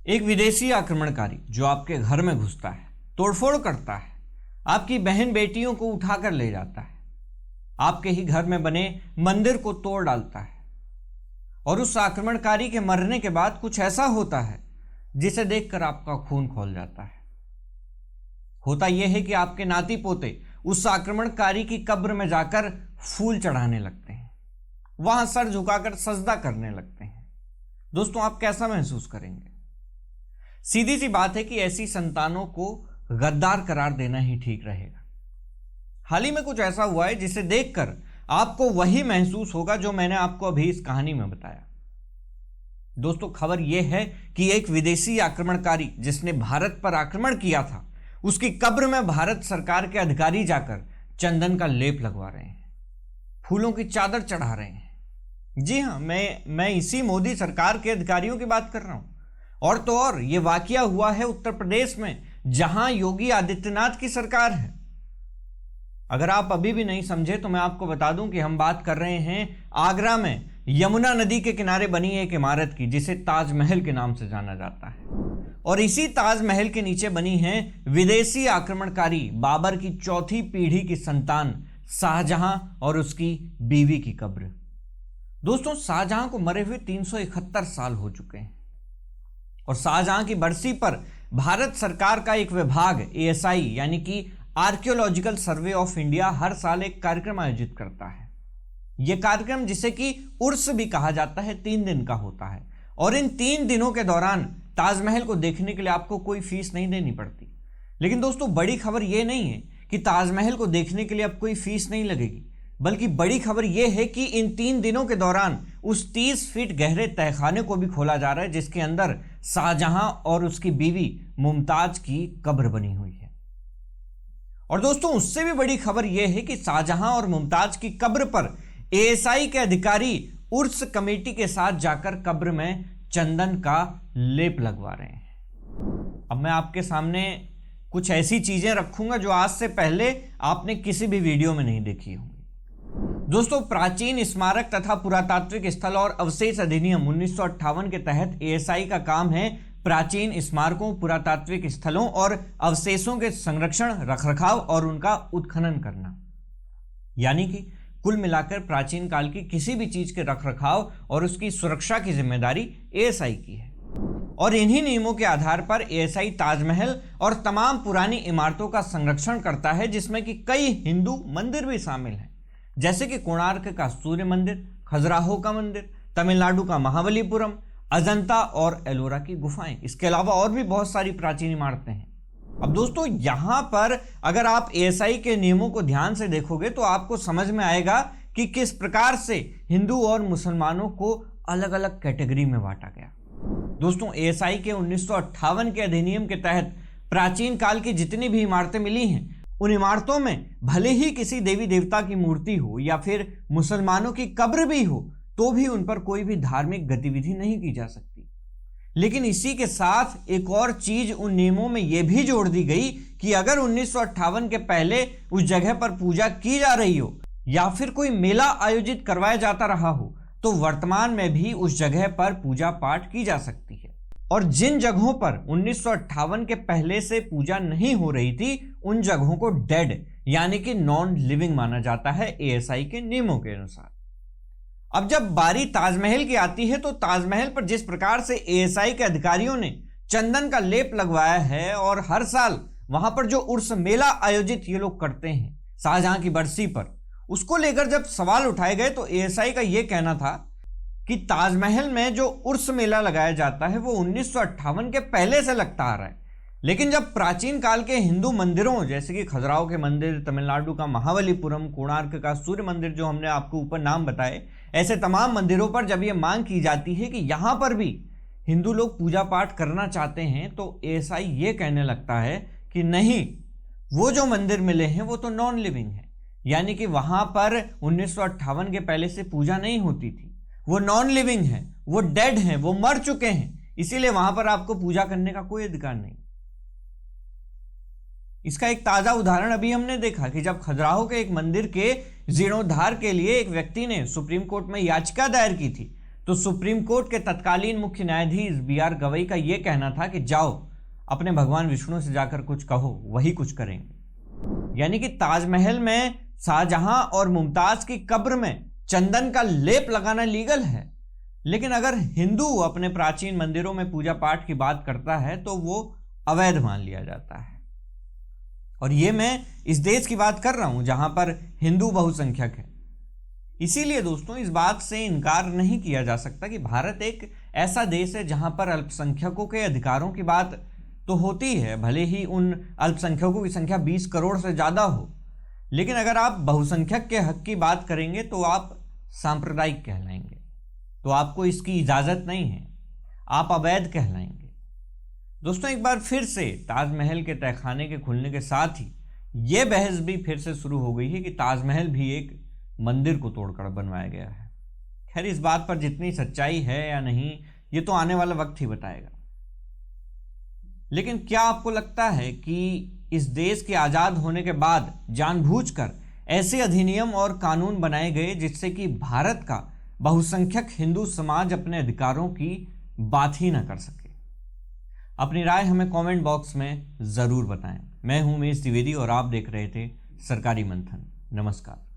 एक विदेशी आक्रमणकारी जो आपके घर में घुसता है, तोड़फोड़ करता है, आपकी बहन बेटियों को उठाकर ले जाता है, आपके ही घर में बने मंदिर को तोड़ डालता है और उस आक्रमणकारी के मरने के बाद कुछ ऐसा होता है जिसे देखकर आपका खून खौल जाता है। होता यह है कि आपके नाती पोते उस आक्रमणकारी की कब्र में जाकर फूल चढ़ाने लगते हैं, वहां सर झुकाकर सजदा करने लगते हैं। दोस्तों, आप कैसा महसूस करेंगे? सीधी सी बात है कि ऐसी संतानों को गद्दार करार देना ही ठीक रहेगा। हाल ही में कुछ ऐसा हुआ है जिसे देखकर आपको वही महसूस होगा जो मैंने आपको अभी इस कहानी में बताया। दोस्तों, खबर यह है कि एक विदेशी आक्रमणकारी जिसने भारत पर आक्रमण किया था, उसकी कब्र में भारत सरकार के अधिकारी जाकर चंदन का लेप लगवा रहे हैं, फूलों की चादर चढ़ा रहे हैं। जी हां, मैं इसी मोदी सरकार के अधिकारियों की बात कर रहा हूं। और तो और ये वाकया हुआ है उत्तर प्रदेश में, जहां योगी आदित्यनाथ की सरकार है। अगर आप अभी भी नहीं समझे तो मैं आपको बता दूं कि हम बात कर रहे हैं आगरा में यमुना नदी के किनारे बनी एक इमारत की, जिसे ताजमहल के नाम से जाना जाता है। और इसी ताजमहल के नीचे बनी है विदेशी आक्रमणकारी बाबर की चौथी पीढ़ी की संतान शाहजहां और उसकी बीवी की कब्र। दोस्तों, शाहजहां को मरे हुए 371 साल हो चुके हैं और शाहजहां की बरसी पर भारत सरकार का एक विभाग एएसआई यानी कि आर्कियोलॉजिकल सर्वे ऑफ इंडिया हर साल एक कार्यक्रम आयोजित करता है। यह कार्यक्रम, जिसे कि उर्स भी कहा जाता है, 3 दिन का होता है। और इन 3 दिनों के दौरान ताजमहल को देखने के लिए आपको कोई फीस नहीं देनी पड़ती। लेकिन दोस्तों, बड़ी खबर यह नहीं है कि ताजमहल को देखने के लिए अब कोई फीस नहीं लगेगी, बल्कि बड़ी खबर यह है कि इन 3 दिनों के दौरान उस 30 फीट गहरे तहखाने को भी खोला जा रहा है, जिसके अंदर शाहजहां और उसकी बीवी मुमताज की कब्र बनी हुई है। और दोस्तों, उससे भी बड़ी खबर यह है कि शाहजहां और मुमताज की कब्र पर एएसआई के अधिकारी उर्स कमेटी के साथ जाकर कब्र में चंदन का लेप लगवा रहे हैं। अब मैं आपके सामने कुछ ऐसी चीजें रखूंगा जो आज से पहले आपने किसी भी वीडियो में नहीं देखी होंगी। दोस्तों, प्राचीन स्मारक तथा पुरातात्विक स्थल और अवशेष अधिनियम 1958 के तहत एएसआई का काम है प्राचीन स्मारकों, पुरातात्विक स्थलों और अवशेषों के संरक्षण, रखरखाव और उनका उत्खनन करना। यानी कि कुल मिलाकर प्राचीन काल की किसी भी चीज के रखरखाव और उसकी सुरक्षा की जिम्मेदारी एएसआई की है। और इन्हीं नियमों के आधार पर एएसआई ताजमहल और तमाम पुरानी इमारतों का संरक्षण करता है, जिसमें कि कई हिंदू मंदिर भी शामिल हैं, जैसे कि कोणार्क का सूर्य मंदिर, खजुराहो का मंदिर, तमिलनाडु का महाबलीपुरम, अजंता और एलोरा की गुफाएं। इसके अलावा और भी बहुत सारी प्राचीन इमारतें हैं। अब दोस्तों, यहां पर अगर आप एएसआई के नियमों को ध्यान से देखोगे तो आपको समझ में आएगा कि किस प्रकार से हिंदू और मुसलमानों को अलग अलग कैटेगरी में बांटा गया। दोस्तों, एएसआई के 1958 के अधिनियम के तहत प्राचीन काल की जितनी भी इमारतें मिली हैं, उन इमारतों में भले ही किसी देवी देवता की मूर्ति हो या फिर मुसलमानों की कब्र भी हो, तो भी उन पर कोई भी धार्मिक गतिविधि नहीं की जा सकती। लेकिन इसी के साथ एक और चीज उन नियमों में यह भी जोड़ दी गई कि अगर 1958 के पहले उस जगह पर पूजा की जा रही हो या फिर कोई मेला आयोजित करवाया जाता रहा हो, तो वर्तमान में भी उस जगह पर पूजा पाठ की जा सकती है। और जिन जगहों पर 1958 के पहले से पूजा नहीं हो रही थी, उन जगहों को डेड यानी कि नॉन लिविंग माना जाता है एएसआई के नियमों के अनुसार। अब जब बारी ताजमहल की आती है, तो ताजमहल पर जिस प्रकार से एएसआई के अधिकारियों ने चंदन का लेप लगवाया है और हर साल वहां पर जो उर्स मेला आयोजित ये लोग करते हैं शाहजहां की बरसी पर, उसको लेकर जब सवाल उठाए गए तो एएसआई का यह कहना था कि ताजमहल में जो उर्स मेला लगाया जाता है वो 1958 के पहले से लगता आ रहा है। लेकिन जब प्राचीन काल के हिंदू मंदिरों जैसे कि खजुराहो के मंदिर, तमिलनाडु का महाबलीपुरम, कोणार्क का सूर्य मंदिर, जो हमने आपको ऊपर नाम बताए, ऐसे तमाम मंदिरों पर जब ये मांग की जाती है कि यहां पर भी हिंदू लोग पूजा पाठ करना चाहते हैं, तो एएसआई ये कहने लगता है कि नहीं, वो जो मंदिर मिले हैं वो तो नॉन लिविंग है, यानी कि वहां पर 1958 के पहले से पूजा नहीं होती थी, वो नॉन लिविंग है, वो डेड हैं, वो मर चुके हैं, इसीलिए वहां पर आपको पूजा करने का कोई अधिकार नहीं। इसका एक ताजा उदाहरण अभी हमने देखा कि जब खजुराहो के एक मंदिर के जीर्णोद्धार के लिए एक व्यक्ति ने सुप्रीम कोर्ट में याचिका दायर की थी, तो तो सुप्रीम कोर्ट के तत्कालीन मुख्य न्यायाधीश BR गवई का यह कहना था कि जाओ अपने भगवान विष्णु से जाकर कुछ कहो, वही कुछ करेंगे। यानी कि ताजमहल में शाहजहां और मुमताज की कब्र में चंदन का लेप लगाना लीगल है, लेकिन अगर हिंदू अपने प्राचीन मंदिरों में पूजा पाठ की बात करता है तो वो अवैध मान लिया जाता है। और ये मैं इस देश की बात कर रहा हूं जहां पर हिंदू बहुसंख्यक है। इसीलिए दोस्तों इस बात से इनकार नहीं किया जा सकता कि भारत एक ऐसा देश है जहां पर अल्पसंख्यकों के अधिकारों की बात तो होती है, भले ही उन अल्पसंख्यकों की संख्या 20 करोड़ से ज़्यादा हो, लेकिन अगर आप बहुसंख्यक के हक की बात करेंगे तो आप सांप्रदायिक कहलाएंगे, तो आपको इसकी इजाज़त नहीं है, आप अवैध कहलाएंगे। दोस्तों एक बार फिर से ताजमहल के तहखाने के खुलने के साथ ही ये बहस भी फिर से शुरू हो गई है कि ताजमहल भी एक मंदिर को तोड़कर बनवाया गया है। खैर इस बात पर जितनी सच्चाई है या नहीं ये तो आने वाला वक्त ही बताएगा। लेकिन क्या आपको लगता है कि इस देश के आज़ाद होने के बाद जानबूझकर ऐसे अधिनियम और कानून बनाए गए जिससे कि भारत का बहुसंख्यक हिंदू समाज अपने अधिकारों की बात ही ना कर सके? अपनी राय हमें कमेंट बॉक्स में ज़रूर बताएं। मैं हूं उमेश द्विवेदी और आप देख रहे थे सरकारी मंथन। नमस्कार।